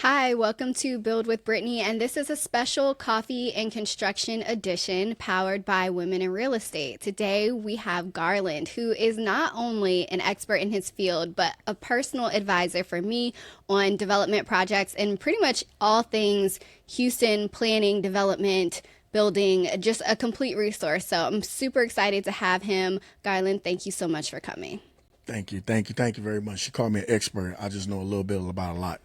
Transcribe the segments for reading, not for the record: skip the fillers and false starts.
Hi, welcome to Build with Brittany, and this is a special coffee and construction edition powered by Women in Real Estate. Today we have Garland, who is not only an expert in his field, but a personal advisor for me on development projects and pretty much all things Houston planning, development, building, just a complete resource. So I'm super excited to have him. Garland, thank you so much for coming. Thank you very much. You call me an expert. I just know a little bit about a lot,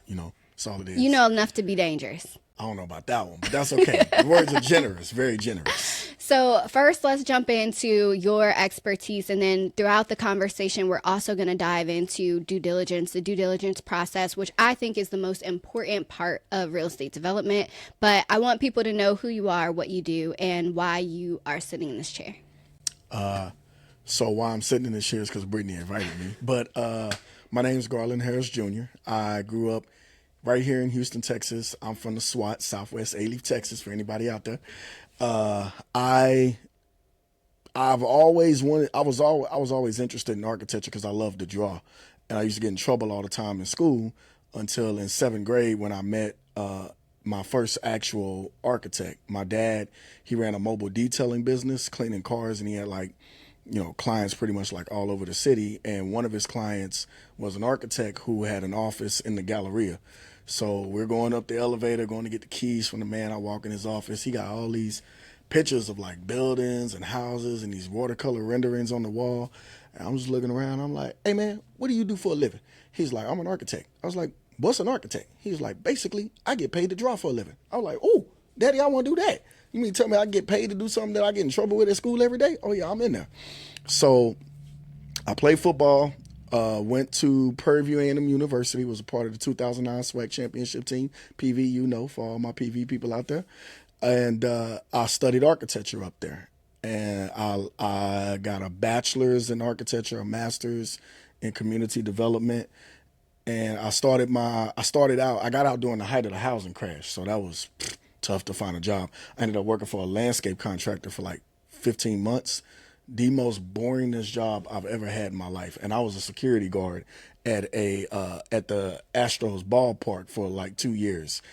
that's all it You is. know enough to be dangerous. I don't know about that one, but that's okay. The words are generous, very generous. So, first, let's jump into your expertise. And then throughout the conversation, we're also going to dive into due diligence, the due diligence process, which I think is the most important part of real estate development. But I want people to know who you are, what you do, and why you are sitting in this chair. So why I'm sitting in this chair is because Brittany invited me. But my name is Garland Harris Jr. I grew up right here in Houston, Texas. I'm from the SWAT, Southwest Alief, Texas, for anybody out there. Uh, I I've always wanted. I was always interested in architecture because I loved to draw, and I used to get in trouble all the time in school until in seventh grade when I met my first actual architect. My dad, he ran a mobile detailing business, cleaning cars, and he had like clients pretty much like all over the city. And one of his clients was an architect who had an office in the Galleria. So we're going up the elevator, going to get the keys from the man. I walk in his office. He got all these pictures of like buildings and houses and these watercolor renderings on the wall. And I'm just looking around. I'm like, hey man, what do you do for a living? He's like, I'm an architect. I was like, what's an architect? He's like, basically, I get paid to draw for a living. I was like, oh, daddy, I want to do that. You mean tell me I get paid to do something that I get in trouble with at school every day? Oh yeah, I'm in there. So I played football. Went to Purdue A&M University. Was a part of the 2009 SWAC championship team. PV, for all my PV people out there. And I studied architecture up there. And I got a bachelor's in architecture, a master's in community development. And I got out during the height of the housing crash. So that was tough to find a job. I ended up working for a landscape contractor for like 15 months. The most boringest job I've ever had in my life. And I was a security guard at the Astros ballpark for like 2 years.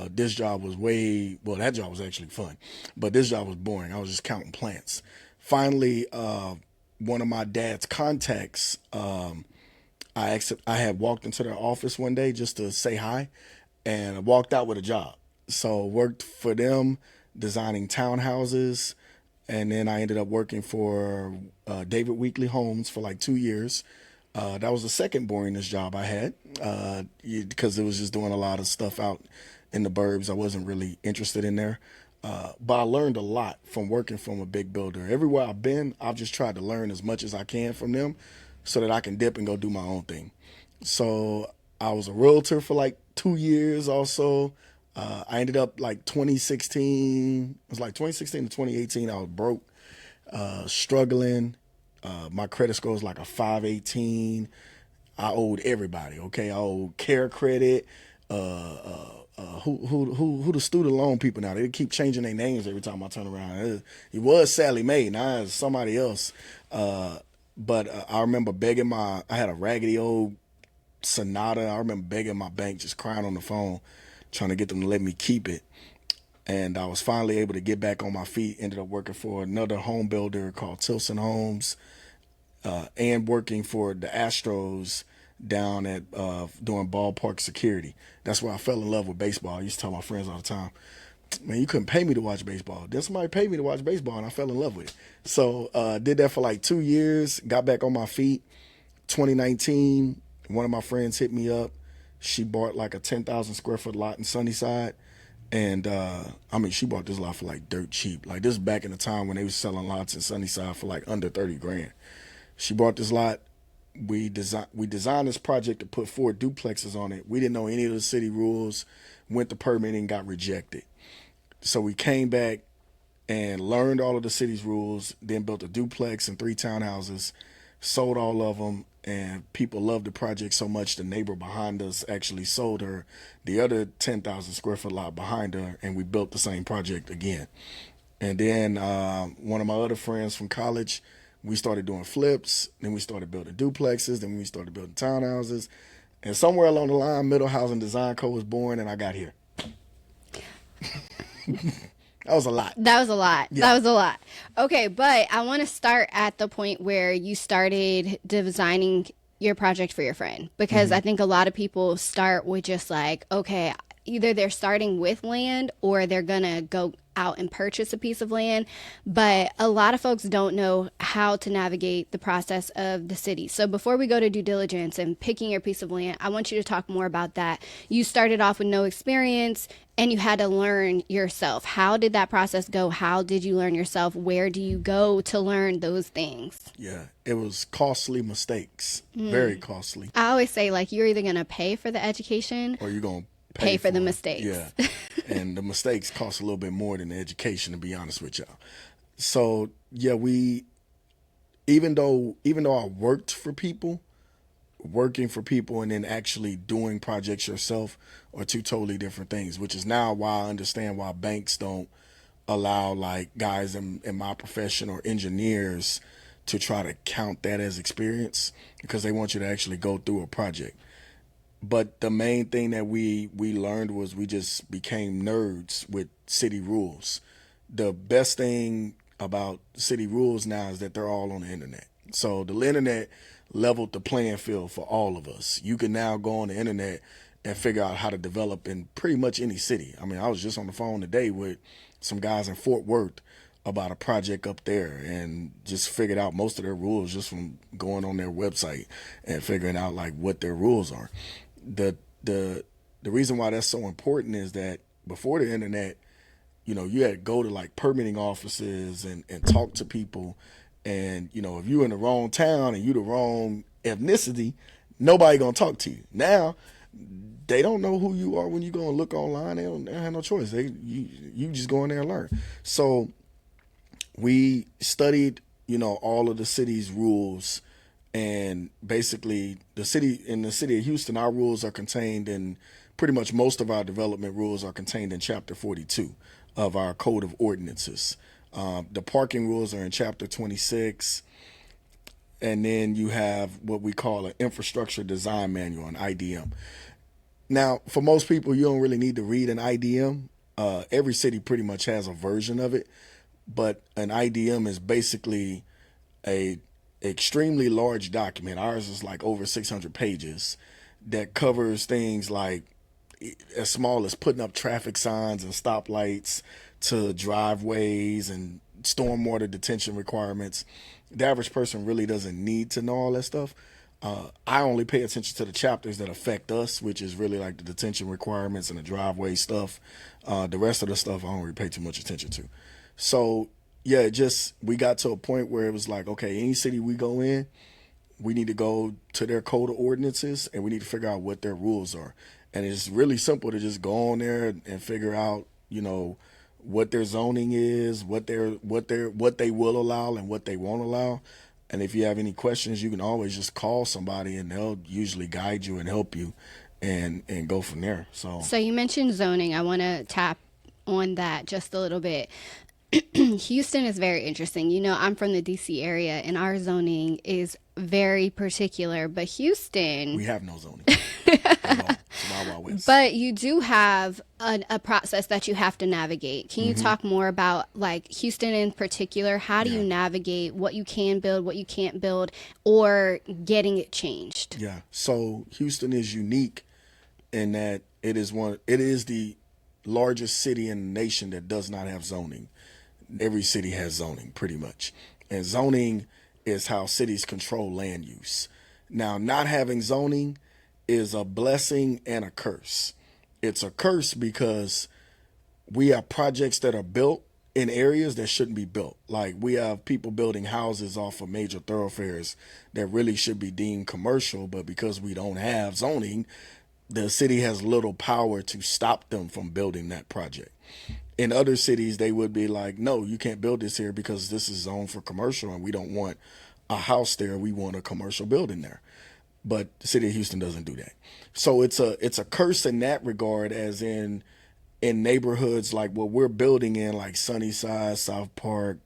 This job was that job was actually fun, but this job was boring. I was just counting plants. Finally, one of my dad's contacts, I had walked into their office one day just to say hi, and I walked out with a job. So worked for them designing townhouses, and then I ended up working for David Weekley Homes for like 2 years. That was the second boringest job I had because it was just doing a lot of stuff out in the burbs. I wasn't really interested in there. But I learned a lot from working from a big builder. Everywhere I've been, I've just tried to learn as much as I can from them so that I can dip and go do my own thing. So I was a realtor for like 2 years also. I ended up like 2016, it was like 2016 to 2018, I was broke, struggling. My credit score was like a 518. I owed everybody, okay? I owed Care Credit, who the student loan people now. They keep changing their names every time I turn around. It was Sally Mae, now it's somebody else. But I remember I had a raggedy old Sonata. I remember begging my bank, just crying on the phone, trying to get them to let me keep it. And I was finally able to get back on my feet. Ended up working for another home builder called Tilson Homes, and working for the Astros down at doing ballpark security. That's where I fell in love with baseball. I used to tell my friends all the time, man, you couldn't pay me to watch baseball. Then somebody paid me to watch baseball, and I fell in love with it. So did that for like 2 years, got back on my feet. 2019, one of my friends hit me up. She bought like a 10,000 square foot lot in Sunnyside. And she bought this lot for like dirt cheap. Like this is back in the time when they was selling lots in Sunnyside for like under 30 grand. She bought this lot. We designed this project to put 4 duplexes on it. We didn't know any of the city rules. Went to permitting, got rejected. So we came back and learned all of the city's rules. Then built a duplex and 3 townhouses. Sold all of them, and people loved the project so much the neighbor behind us actually sold her the other 10,000 square foot lot behind her, and we built the same project again. And then one of my other friends from college, we started doing flips. Then we started building duplexes. Then we started building townhouses. And somewhere along the line, Middle Housing Design Code was born, and I got here. That was a lot. That was a lot. Yeah. That was a lot. Okay, but I want to start at the point where you started designing your project for your friend, because I think a lot of people start with just like, okay, either they're starting with land or they're going to go out and purchase a piece of land. But a lot of folks don't know how to navigate the process of the city. So before we go to due diligence and picking your piece of land, I want you to talk more about that. You started off with no experience and you had to learn yourself. How did that process go? How did you learn yourself? Where do you go to learn those things? Yeah, it was costly mistakes, very costly. I always say, like, you're either going to pay for the education Or you're going to pay for the it. mistakes. Yeah, and the mistakes cost a little bit more than the education, to be honest with y'all. So yeah, even though I worked for people, working for people and then actually doing projects yourself are two totally different things, which is now why I understand why banks don't allow like guys in my profession or engineers to try to count that as experience, because they want you to actually go through a project. But the main thing that we learned was we just became nerds with city rules. The best thing about city rules now is that they're all on the internet. So the internet leveled the playing field for all of us. You can now go on the internet and figure out how to develop in pretty much any city. I mean, I was just on the phone today with some guys in Fort Worth about a project up there and just figured out most of their rules just from going on their website and figuring out like what their rules are. The reason why that's so important is that before the internet, you know, you had to go to like permitting offices and talk to people. And, you know, if you're in the wrong town and you the wrong ethnicity, nobody gonna talk to you. Now, they don't know who you are when you go and look online. They don't have no choice. You just go in there and learn. So we studied, you know, all of the city's rules. And basically, in the city of Houston, our rules are contained in pretty much most of our development rules are contained in Chapter 42 of our Code of Ordinances. The parking rules are in Chapter 26. And then you have what we call an Infrastructure Design Manual, an IDM. Now, for most people, you don't really need to read an IDM. Every city pretty much has a version of it. But an IDM is basically a extremely large document. Ours is like over 600 pages that covers things like as small as putting up traffic signs and stoplights to driveways and stormwater detention requirements. The average person really doesn't need to know all that stuff. I only pay attention to the chapters that affect us, which is really like the detention requirements and the driveway stuff. The rest of the stuff I don't really pay too much attention to. So yeah, we got to a point where it was like, okay, any city we go in, we need to go to their code of ordinances and we need to figure out what their rules are. And it's really simple to just go on there and figure out, you know, what their zoning is, what they will allow and what they won't allow. And if you have any questions, you can always just call somebody and they'll usually guide you and help you and go from there. So you mentioned zoning. I want to tap on that just a little bit. Houston is very interesting. You know, I'm from the DC area and our zoning is very particular, but Houston, we have no zoning. It's Wild Wild West. But you do have a process that you have to navigate. Can you talk more about like Houston in particular? How do you navigate what you can build, what you can't build, or getting it changed? Yeah. So Houston is unique in that it is the largest city in the nation that does not have zoning. Every city has zoning pretty much. And zoning is how cities control land use. Now, not having zoning is a blessing and a curse. It's a curse because we have projects that are built in areas that shouldn't be built. Like we have people building houses off of major thoroughfares that really should be deemed commercial, but because we don't have zoning, the city has little power to stop them from building that project. In other cities, they would be like, no, you can't build this here because this is zoned for commercial and we don't want a house there. We want a commercial building there. But the city of Houston doesn't do that. So it's a curse in that regard, as in neighborhoods like what we're building in, like Sunnyside, South Park,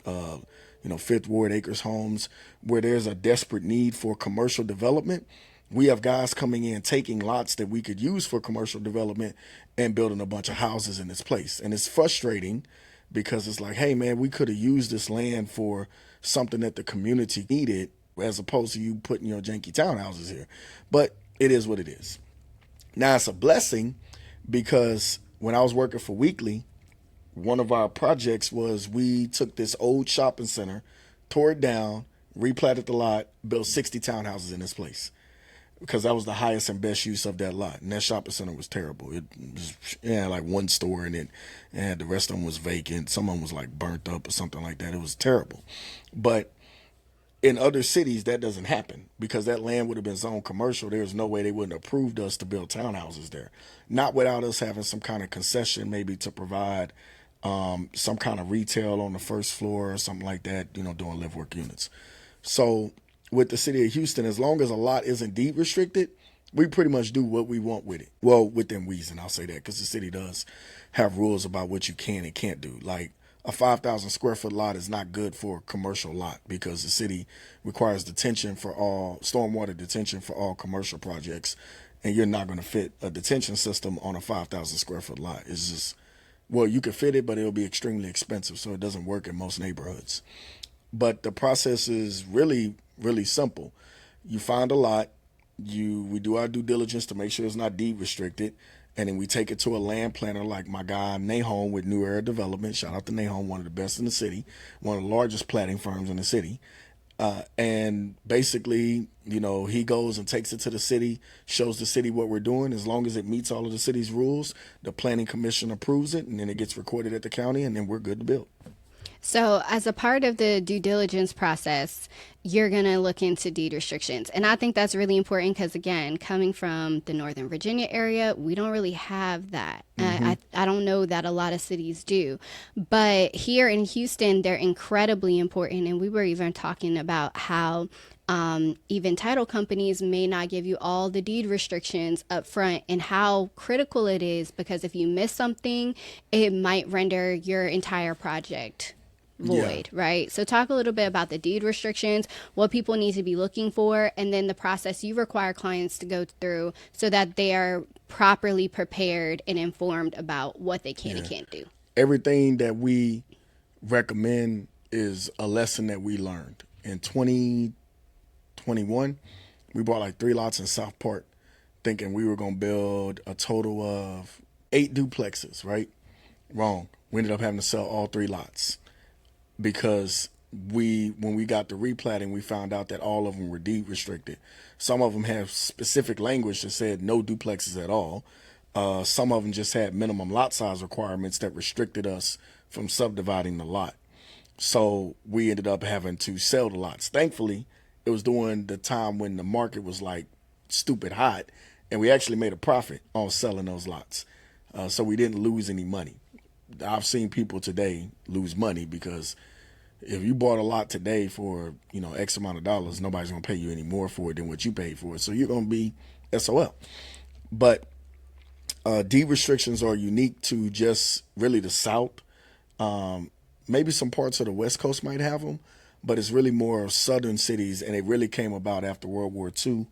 Fifth Ward, Acres Homes, where there's a desperate need for commercial development. we have guys coming in taking lots that we could use for commercial development and building a bunch of houses in its place. And it's frustrating because it's like, hey man, we could have used this land for something that the community needed as opposed to you putting your janky townhouses here. But it is what it is. Now it's a blessing because when I was working for Weekly, one of our projects was we took this old shopping center, tore it down, replatted the lot, built 60 townhouses in this place because that was the highest and best use of that lot. And that shopping center was terrible. It had like one store in it, and the rest of them was vacant. Some of them was like burnt up or something like that. It was terrible. But in other cities, that doesn't happen because that land would have been zoned commercial. There's no way they wouldn't have approved us to build townhouses there. Not without us having some kind of concession, maybe to provide some kind of retail on the first floor or something like that, doing live work units. So with the city of Houston, as long as a lot isn't deed restricted, we pretty much do what we want with it. Well, within reason, I'll say that, because the city does have rules about what you can and can't do. Like a 5,000 square foot lot is not good for a commercial lot because the city requires stormwater detention for all commercial projects. And you're not going to fit a detention system on a 5,000 square foot lot. It's just, well, you could fit it, but it'll be extremely expensive. So it doesn't work in most neighborhoods. But the process is really, really simple. You find a lot, we do our due diligence to make sure it's not deed restricted, and then we take it to a land planner like my guy Nahom with New Era Development. Shout out to Nahom, one of the best in the city, one of the largest planning firms in the city. And basically, he goes and takes it to the city, shows the city what we're doing. As long as it meets all of the city's rules, the planning commission approves it, and then it gets recorded at the county, and then we're good to build. So as a part of the due diligence process, you're going to look into deed restrictions. And I think that's really important because, again, coming from the Northern Virginia area, we don't really have that. I don't know that a lot of cities do. But here in Houston, they're incredibly important. And we were even talking about how even title companies may not give you all the deed restrictions up front and how critical it is, because if you miss something, it might render your entire project void, right? So talk a little bit about the deed restrictions, what people need to be looking for, and then the process you require clients to go through so that they are properly prepared and informed about what they can and can't do. Everything that we recommend is a lesson that we learned. In 2021, we bought like 3 lots in South Park, thinking we were going to build a total of 8 duplexes, right? Wrong. We ended up having to sell all 3 lots. Because when we got the replatting, we found out that all of them were deed restricted. Some of them have specific language that said no duplexes at all. Some of them just had minimum lot size requirements that restricted us from subdividing the lot. So we ended up having to sell the lots. Thankfully, it was during the time when the market was like stupid hot, and we actually made a profit on selling those lots. So we didn't lose any money. I've seen people today lose money because if you bought a lot today for, X amount of dollars, nobody's going to pay you any more for it than what you paid for it. So you're going to be SOL. But deed restrictions are unique to just really the South. Maybe some parts of the West Coast might have them, but it's really more southern cities. And it really came about after World War II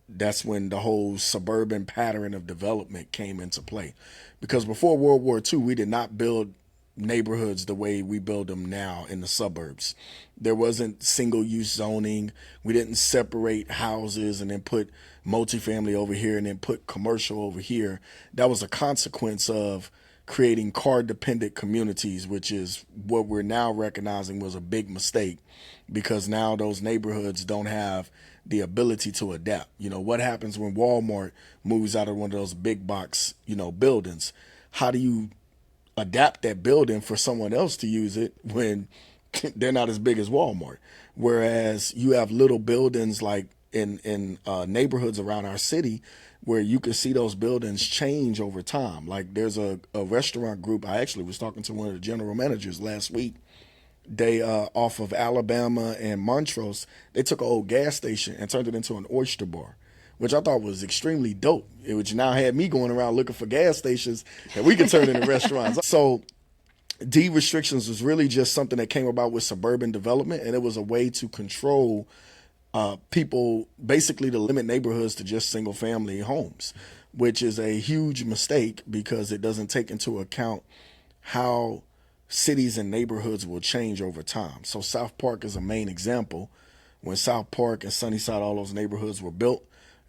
that's when the whole suburban pattern of development came into play. Because before World War II, we did not build neighborhoods the way we build them now in the suburbs. There wasn't single-use zoning. We didn't separate houses and then put multifamily over here and then put commercial over here. That was a consequence of creating car-dependent communities, which is what we're now recognizing was a big mistake, because now those neighborhoods don't have the ability to adapt. What happens when Walmart moves out of one of those big box, buildings? How do you adapt that building for someone else to use it when they're not as big as Walmart? Whereas you have little buildings like in neighborhoods around our city where you can see those buildings change over time. Like there's a restaurant group. I actually was talking to one of the general managers last week. They off of Alabama and Montrose, they took an old gas station and turned it into an oyster bar, which I thought was extremely dope. Which now had me going around looking for gas stations that we could turn into restaurants. So deed restrictions was really just something that came about with suburban development, and it was a way to control people basically to limit neighborhoods to just single family homes, which is a huge mistake because it doesn't take into account how cities and neighborhoods will change over time. So South Park is a main example. When South Park and Sunnyside, all those neighborhoods were built,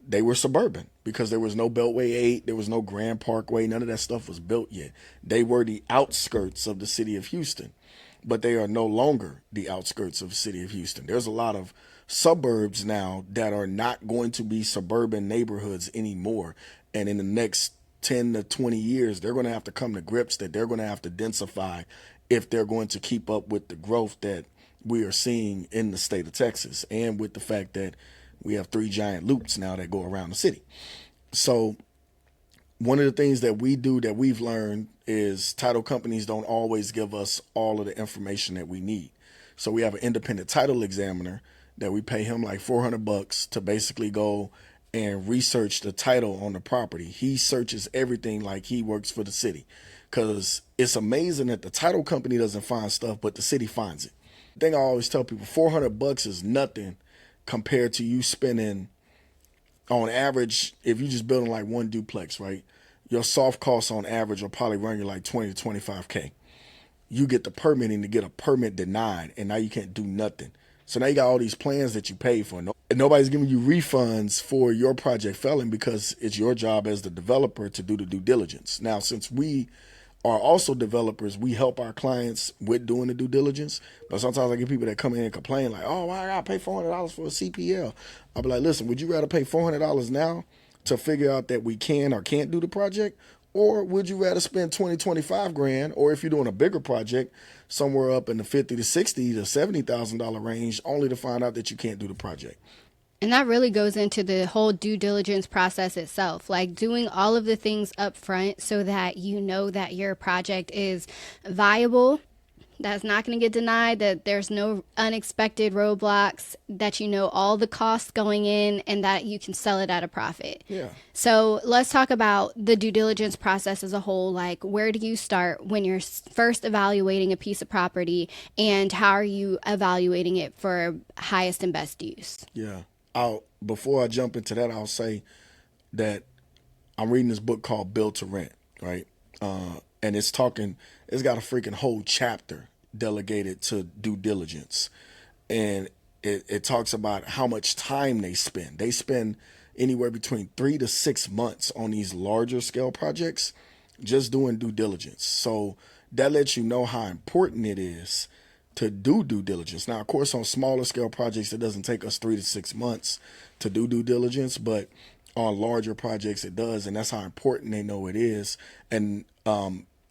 they were suburban because there was no Beltway 8, there was no Grand Parkway, none of that stuff was built yet. They were the outskirts of the city of Houston, but they are no longer the outskirts of the city of Houston. There's a lot of suburbs now that are not going to be suburban neighborhoods anymore. And in the next 10 to 20 years, they're going to have to come to grips that they're going to have to densify if they're going to keep up with the growth that we are seeing in the state of Texas, and with the fact that we have 3 giant loops now that go around the city. So one of the things that we do that we've learned is title companies don't always give us all of the information that we need. So we have an independent title examiner that we pay him like $400 to basically go and research the title on the property. He searches everything like he works for the city, because it's amazing that the title company doesn't find stuff, but the city finds it. The thing I always tell people, $400 is nothing compared to you spending, on average, if you're just building like one duplex, right? Your soft costs on average will probably run you like 20 to 25K. You get the permitting to get a permit denied, and now you can't do nothing. So now you got all these plans that you paid for. And nobody's giving you refunds for your project failing because it's your job as the developer to do the due diligence. Now, since we are also developers, we help our clients with doing the due diligence. But sometimes I get people that come in and complain like, oh, why I gotta pay $400 for a CPL? I'll be like, listen, would you rather pay $400 now to figure out that we can or can't do the project? Or would you rather spend 20, 25 grand, or if you're doing a bigger project, somewhere up in the 50 to 60 to $70,000 range, only to find out that you can't do the project? And that really goes into the whole due diligence process itself, like doing all of the things up front so that you know that your project is viable, that's not going to get denied, that there's no unexpected roadblocks, that you know all the costs going in, and that you can sell it at a profit. Yeah. So let's talk about the due diligence process as a whole. Like, where do you start when you're first evaluating a piece of property, and how are you evaluating it for highest and best use? Yeah. Before I jump into that, I'll say that I'm reading this book called Build to Rent, right? And it's got a freaking whole chapter delegated to due diligence. And it talks about how much time they spend. They spend anywhere between 3 to 6 months on these larger scale projects just doing due diligence. So that lets you know how important it is to do due diligence. Now, of course, on smaller scale projects, it doesn't take us 3 to 6 months to do due diligence, but on larger projects, it does, and that's how important they know it is. And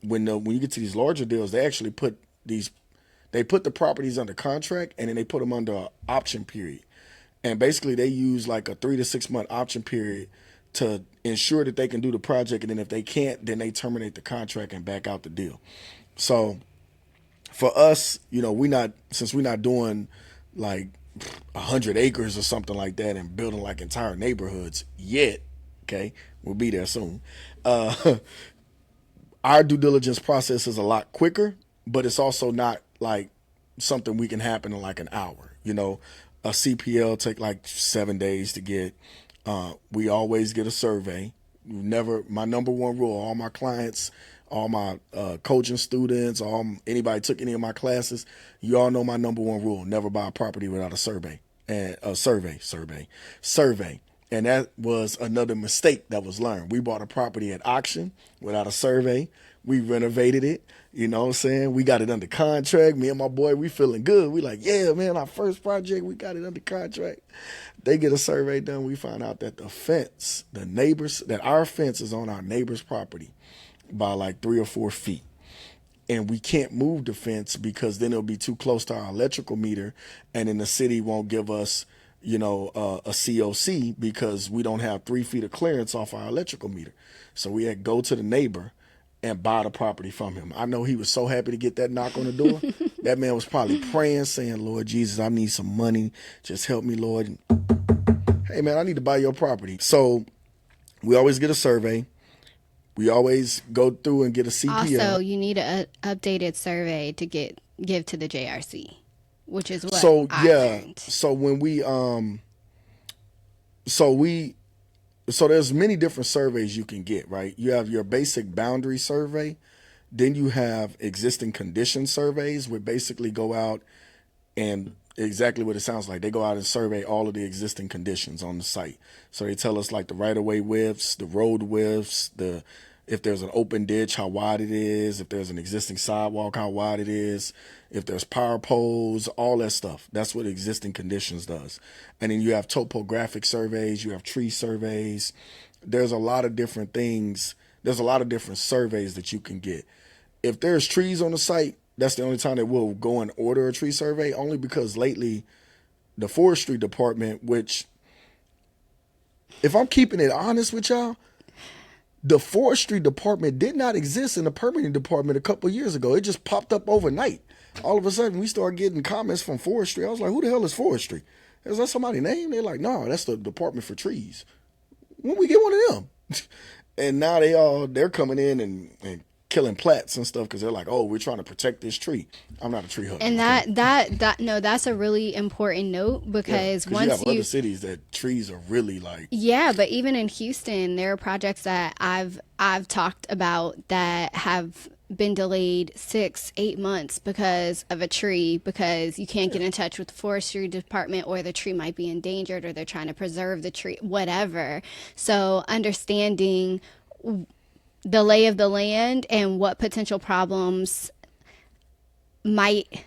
when you get to these larger deals, they actually put the properties under contract, and then they put them under an option period. And basically, they use like a 3 to 6 month option period to ensure that they can do the project, and then if they can't, then they terminate the contract and back out the deal. So for us, since we're not doing like 100 acres or something like that and building like entire neighborhoods yet, okay, we'll be there soon. Our due diligence process is a lot quicker, but it's also not like something we can happen in like an hour. A CPL take like 7 days to get. We always get a survey. My number one rule, all my clients, all my coaching students, anybody took any of my classes, you all know my number one rule: never buy a property without a survey. And a survey. And that was another mistake that was learned. We bought a property at auction without a survey. We renovated it. You know what I'm saying? We got it under contract. Me and my boy, we feeling good. We like, yeah, man, our first project, we got it under contract. They get a survey done. We find out that our fence is on our neighbor's property by like 3 or 4 feet. And we can't move the fence because then it'll be too close to our electrical meter, and then the city won't give us, a COC because we don't have 3 feet of clearance off our electrical meter. So we had to go to the neighbor and buy the property from him. I know he was so happy to get that knock on the door. That man was probably praying, saying, Lord Jesus, I need some money. Just help me, Lord. Hey, man, I need to buy your property. So we always get a survey. We always go through and get a CPL. Also, you need an updated survey to give to the JRC. which is what So I yeah, learned. so when we so there's many different surveys you can get, right? You have your basic boundary survey, then you have existing condition surveys, where basically go out and exactly what it sounds like. They go out and survey all of the existing conditions on the site. So they tell us like the right of way widths, the road widths, the if there's an open ditch, how wide it is, if there's an existing sidewalk, how wide it is, if there's power poles, all that stuff. That's what existing conditions does. And then you have topographic surveys, you have tree surveys. There's a lot of different things. There's a lot of different surveys that you can get. If there's trees on the site, that's the only time that we'll go and order a tree survey, only because lately the forestry department, which if I'm keeping it honest with y'all, the forestry department did not exist in the permitting department a couple of years ago. It just popped up overnight. All of a sudden, we started getting comments from forestry. I was like, who the hell is forestry? Is that somebody's name? They're like, no, that's the department for trees. When we get one of them? And now they're coming in and killing plats and stuff because they're like, oh, we're trying to protect this tree. I'm not a tree hugger. And that no, that's a really important note, because you have other cities that trees are really like, yeah, but even in Houston, there are projects that I've talked about that have been delayed 6-8 months because of a tree, because you can't get in touch with the forestry department, or the tree might be endangered, or they're trying to preserve the tree, whatever. So understanding the lay of the land and what potential problems might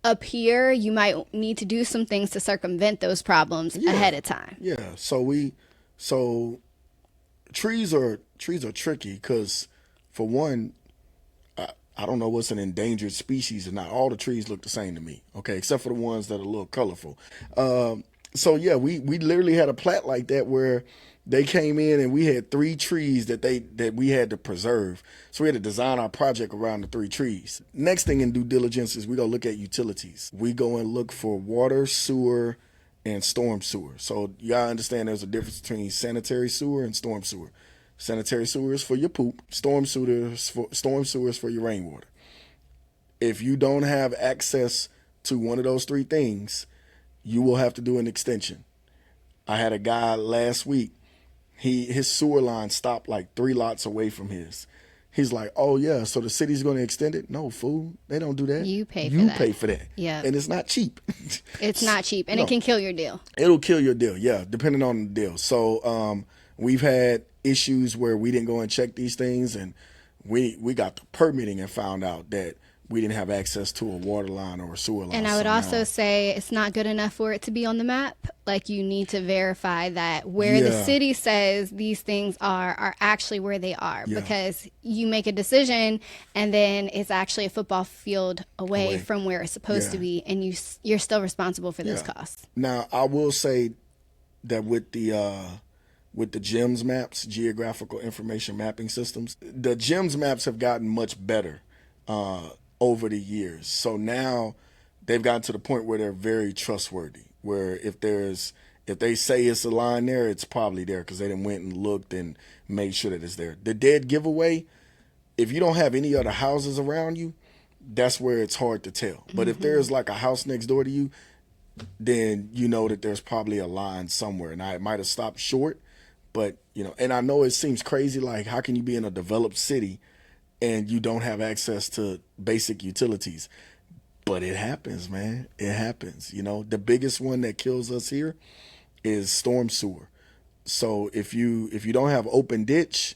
appear, you might need to do some things to circumvent those problems ahead of time. yeah. So trees are tricky because, for one, I don't know what's an endangered species, and not all the trees look the same to me. Okay, except for the ones that are a little colorful. So yeah, we literally had a plat like that where they came in and we had 3 trees that we had to preserve. So we had to design our project around the 3 trees. Next thing in due diligence is we go look at utilities. We go and look for water, sewer, and storm sewer. So you gotta understand there's a difference between sanitary sewer and storm sewer. Sanitary sewer is for your poop. Storm sewer is for your rainwater. If you don't have access to one of those 3 things, you will have to do an extension. I had a guy last week. His sewer line stopped like 3 lots away from his. He's like, oh yeah, so the city's going to extend it? No, fool. They don't do that. You pay for that. Yeah. And it's not cheap. It's not cheap, and No. it can kill your deal. It'll kill your deal, yeah, depending on the deal. So we've had issues where we didn't go and check these things, and we got the permitting and found out that we didn't have access to a water line or a sewer line. And I would also say it's not good enough for it to be on the map. Like, you need to verify that where the city says these things are actually where they are. Yeah. Because you make a decision and then it's actually a football field away from where it's supposed to be, and you're still responsible for those costs. Now, I will say that with the GEMS maps, geographical information mapping systems, the GEMS maps have gotten much better over the years. So now they've gotten to the point where they're very trustworthy, where if they say it's a line there, it's probably there because they done went and looked and made sure that it's there. The dead giveaway, if you don't have any other houses around you, that's where it's hard to tell. But if there's like a house next door to you, then you know that there's probably a line somewhere. Now, it might have stopped short, but, and I know it seems crazy, like, how can you be in a developed city and you don't have access to basic utilities? But it happens, man. It happens. The biggest one that kills us here is storm sewer. So if you don't have open ditch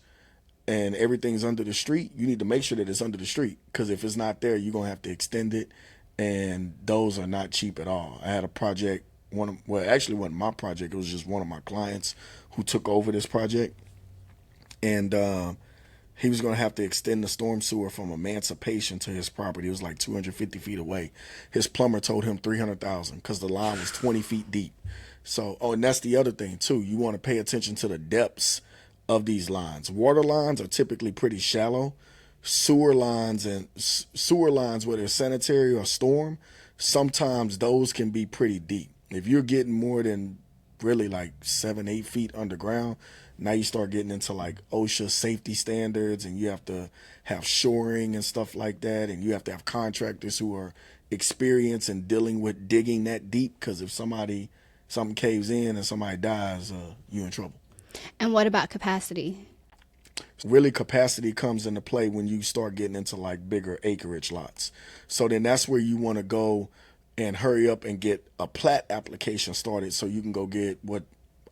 and everything's under the street, you need to make sure that it's under the street, because if it's not there, you're going to have to extend it, and those are not cheap at all. I had a project, actually wasn't my project, it was just one of my clients who took over this project, and he was going to have to extend the storm sewer from Emancipation to his property. It was like 250 feet away. His plumber told him $300,000 because the line was 20 feet deep. So, and that's the other thing too. You want to pay attention to the depths of these lines. Water lines are typically pretty shallow. Sewer lines where they're sanitary or storm, sometimes those can be pretty deep. If you're getting more than really like 7-8 feet underground, now you start getting into like OSHA safety standards, and you have to have shoring and stuff like that, and you have to have contractors who are experience in dealing with digging that deep, because if something caves in and somebody dies, you're in trouble. And what about capacity? Really, capacity comes into play when you start getting into like bigger acreage lots. So then that's where you want to go and hurry up and get a plat application started, so you can go get what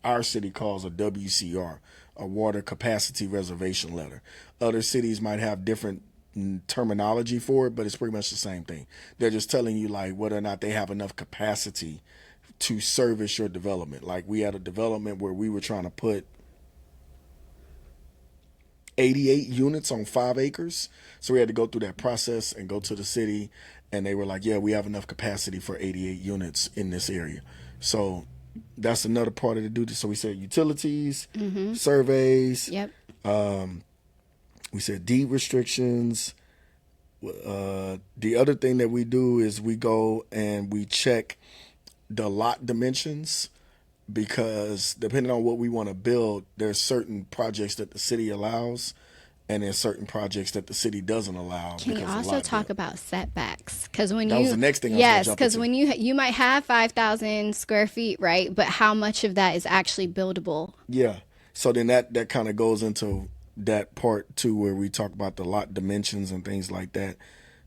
our city calls a WCR, a water capacity reservation letter. Other cities might have different terminology for it, but it's pretty much the same thing. They're just telling you like whether or not they have enough capacity to service your development. Like we had a development where we were trying to put 88 units on 5 acres. So we had to go through that process and go to the city, and they were like, yeah, we have enough capacity for 88 units in this area. So that's another part of the duty. So we said utilities, surveys. Yep. We said deed restrictions. The other thing that we do is we go and we check the lot dimensions, because depending on what we want to build, there's certain projects that the city allows, and there's certain projects that the city doesn't allow. Can you also talk about setbacks? Because when that was the next thing. Yes, because when you might have 5,000 square feet, right? But how much of that is actually buildable? Yeah. So then that kind of goes into that part too, where we talk about the lot dimensions and things like that.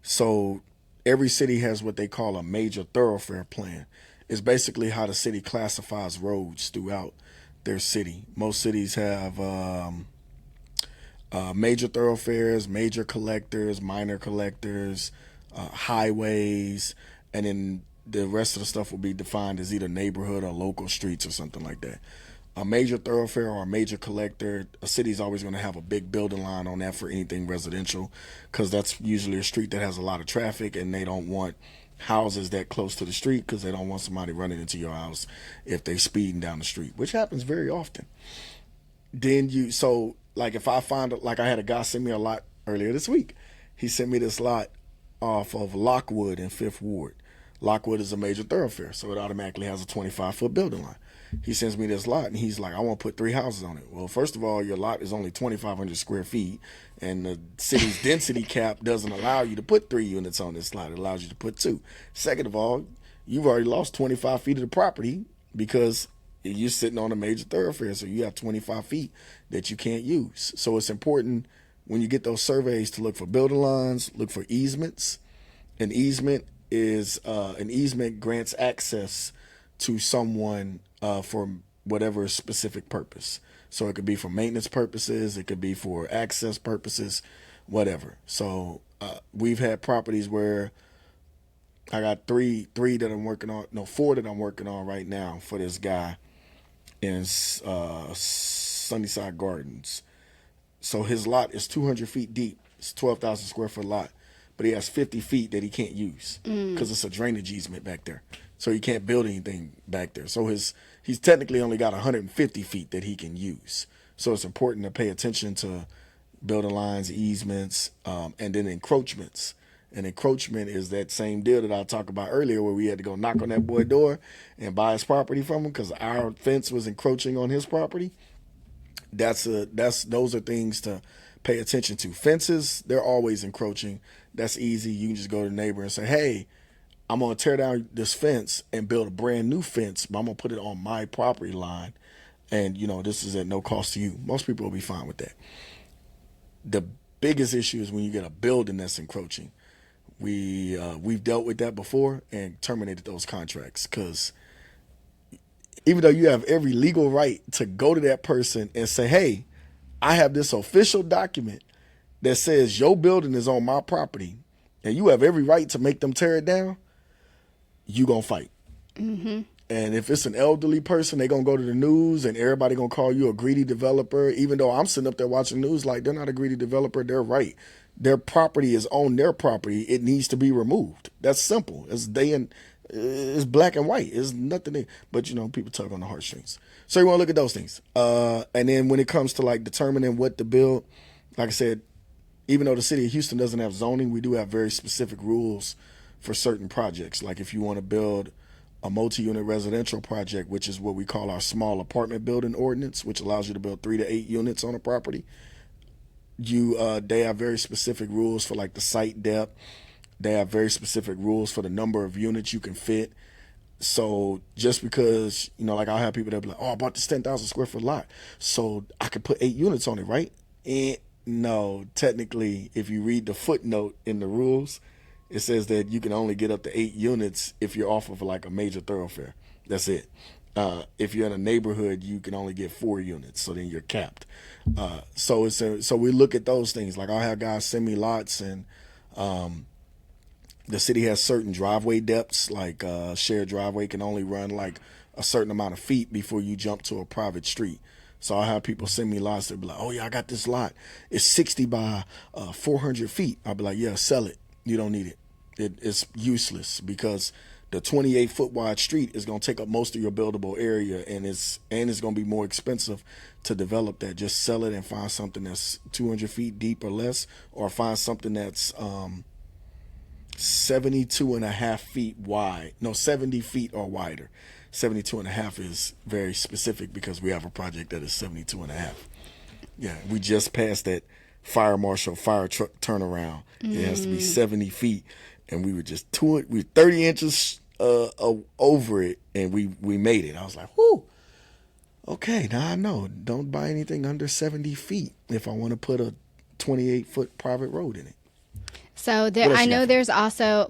So every city has what they call a major thoroughfare plan. It's basically how the city classifies roads throughout their city. Most cities have major thoroughfares, major collectors, minor collectors, highways, and then the rest of the stuff will be defined as either neighborhood or local streets or something like that. A major thoroughfare or a major collector, a city's always going to have a big building line on that for anything residential, because that's usually a street that has a lot of traffic, and they don't want houses that close to the street, because they don't want somebody running into your house if they speeding down the street, which happens very often. Then like if I find, like I had a guy send me a lot earlier this week. He sent me this lot off of Lockwood in 5th Ward. Lockwood is a major thoroughfare, so it automatically has a 25-foot building line. He sends me this lot, and he's like, I want to put 3 houses on it. Well, first of all, your lot is only 2,500 square feet, and the city's density cap doesn't allow you to put 3 units on this lot. It allows you to put 2. Second of all, you've already lost 25 feet of the property because you're sitting on a major thoroughfare, so you have 25 feet that you can't use. So it's important when you get those surveys to look for building lines, look for easements. An easement grants access to someone for whatever specific purpose. So it could be for maintenance purposes, it could be for access purposes, whatever. So we've had properties where I got three that I'm working on, no, 4 that I'm working on right now for this guy in Sunnyside Gardens. So his lot is 200 feet deep. It's 12,000 square foot lot, but he has 50 feet that he can't use because it's a drainage easement back there. So he can't build anything back there. So he's technically only got 150 feet that he can use. So it's important to pay attention to building lines, easements, and then encroachments. An encroachment is that same deal that I talked about earlier, where we had to go knock on that boy's door and buy his property from him because our fence was encroaching on his property. Those are things to pay attention to. Fences, they're always encroaching. That's easy. You can just go to the neighbor and say, hey, I'm going to tear down this fence and build a brand new fence, but I'm going to put it on my property line. And, this is at no cost to you. Most people will be fine with that. The biggest issue is when you get a building that's encroaching. We've dealt with that before and terminated those contracts, because even though you have every legal right to go to that person and say, hey, I have this official document that says your building is on my property and you have every right to make them tear it down, you gonna fight. Mm-hmm. And if it's an elderly person, they gonna go to the news and everybody gonna call you a greedy developer, even though I'm sitting up there watching news like they're not a greedy developer, they're right. Their property is on their property. It needs to be removed. That's simple. It's black and white. It's nothing. But people tug on the heartstrings. So you want to look at those things. And then when it comes to like determining what to build, like I said, even though the city of Houston doesn't have zoning, we do have very specific rules for certain projects. Like if you want to build a multi-unit residential project, which is what we call our small apartment building ordinance, which allows you to build 3 to 8 units on a property. They have very specific rules for like the site depth, They have very specific rules for the number of units you can fit. So just because, like I'll have people that be like, oh, I bought this 10,000 square foot lot, so I could put 8 units on it, right? No, technically, if you read the footnote in the rules, it says that you can only get up to 8 units if you're off of like a major thoroughfare. That's it. If you're in a neighborhood, you can only get 4 units, so then you're capped. So we look at those things. Like I'll have guys send me lots, and the city has certain driveway depths, like shared driveway can only run like a certain amount of feet before you jump to a private street. So I'll have people send me lots that be like, oh yeah, I got this lot. It's 60 by 400 feet. I'll be like, yeah, sell it. You don't need it. It's useless because the 28-foot wide street is going to take up most of your buildable area, and it's going to be more expensive to develop that. Just sell it and find something that's 200 feet deep or less, or find something that's 72 and a half feet wide. No, 70 feet or wider. 72 and a half is very specific because we have a project that is 72 and a half. Yeah, we just passed that fire marshal fire truck turnaround. It has to be 70 feet, and we were 30 inches over it, and we made it. I was like, whoo, okay, now I know. Don't buy anything under 70 feet if I want to put a 28-foot private road in it. So I know there's also,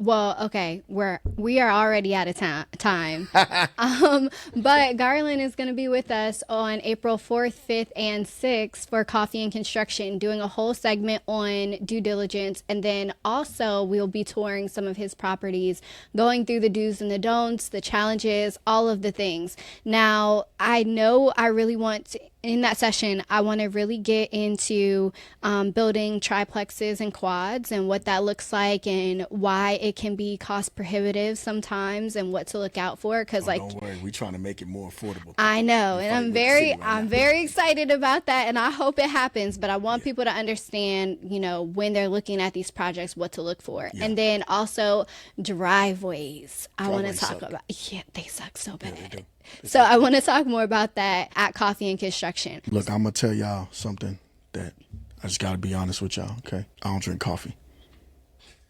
we are already out of time. But Garland is going to be with us on April 4th, 5th, and 6th for Coffee and Construction, doing a whole segment on due diligence. And then also we'll be touring some of his properties, going through the do's and the don'ts, the challenges, all of the things. Now, I know I really want to, in that session, I want to really get into building triplexes and quads and what that looks like and why it can be cost prohibitive sometimes and what to look out for. Because don't worry, we're trying to make it more affordable. I know, and I'm very excited about that, and I hope it happens. But I want people to understand, when they're looking at these projects, what to look for, and then also driveways. I want to talk about. Yeah, they suck so bad. Yeah, so I want to talk more about that at Coffee and Construction. Look, I'm going to tell y'all something that I just got to be honest with y'all, okay? I don't drink coffee.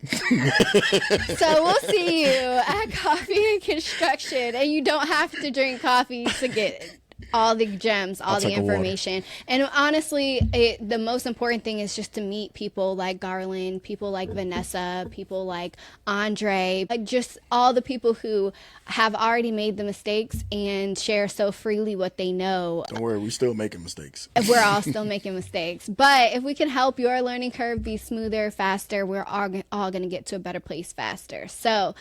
So we'll see you at Coffee and Construction. And you don't have to drink coffee to get all the gems, all the information. And honestly, the most important thing is just to meet people like Garland, people like Vanessa, people like Andre, like just all the people who have already made the mistakes and share so freely what they know. Don't worry, we're still making mistakes. We're all still making mistakes. But if we can help your learning curve be smoother, faster, we're all going to get to a better place faster. So,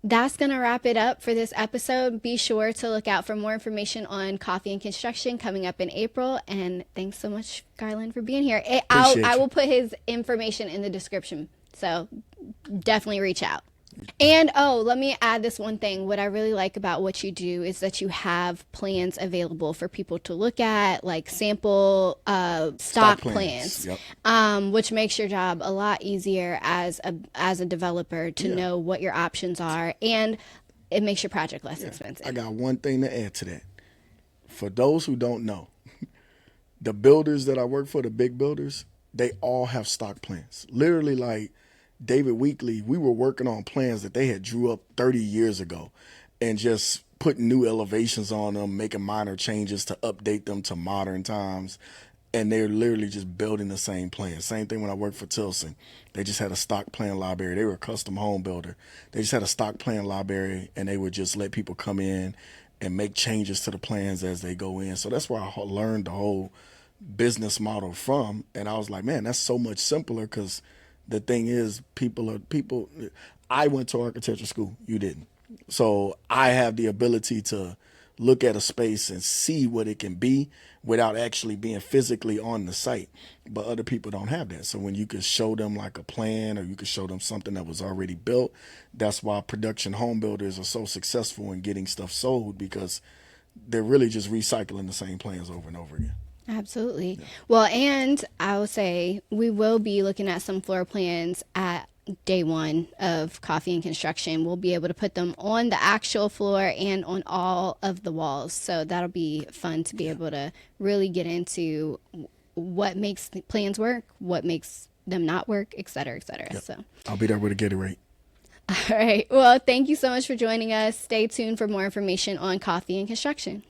that's going to wrap it up for this episode. Be sure to look out for more information on Coffee and Construction coming up in April. And thanks so much, Garland, for being here. I will put his information in the description. So definitely reach out. And let me add this one thing. What I really like about what you do is that you have plans available for people to look at, like sample stock plans, yep. Which makes your job a lot easier as a developer to know what your options are, and it makes your project less expensive. I got one thing to add to that. For those who don't know, the builders that I work for, the big builders, they all have stock plans. Literally, like David Weekley, we were working on plans that they had drew up 30 years ago and just putting new elevations on them, making minor changes to update them to modern times. And they're literally just building the same plan. Same thing when I worked for Tilson. They just had a stock plan library. They were a custom home builder. They just had a stock plan library, and they would just let people come in and make changes to the plans as they go in. So that's where I learned the whole business model from. And I was like, man, that's so much simpler, because the thing is, people. I went to architecture school. You didn't. So I have the ability to look at a space and see what it can be without actually being physically on the site. But other people don't have that. So when you could show them like a plan, or you could show them something that was already built, that's why production home builders are so successful in getting stuff sold, because they're really just recycling the same plans over and over again. Absolutely. Yeah. Well, and I will say we will be looking at some floor plans at day one of Coffee and Construction. We'll be able to put them on the actual floor and on all of the walls. So that'll be fun to be able to really get into what makes the plans work, what makes them not work, et cetera, et cetera. Yep. So, I'll be there with a Gatorade. all right. Well, thank you so much for joining us. Stay tuned for more information on coffee and construction.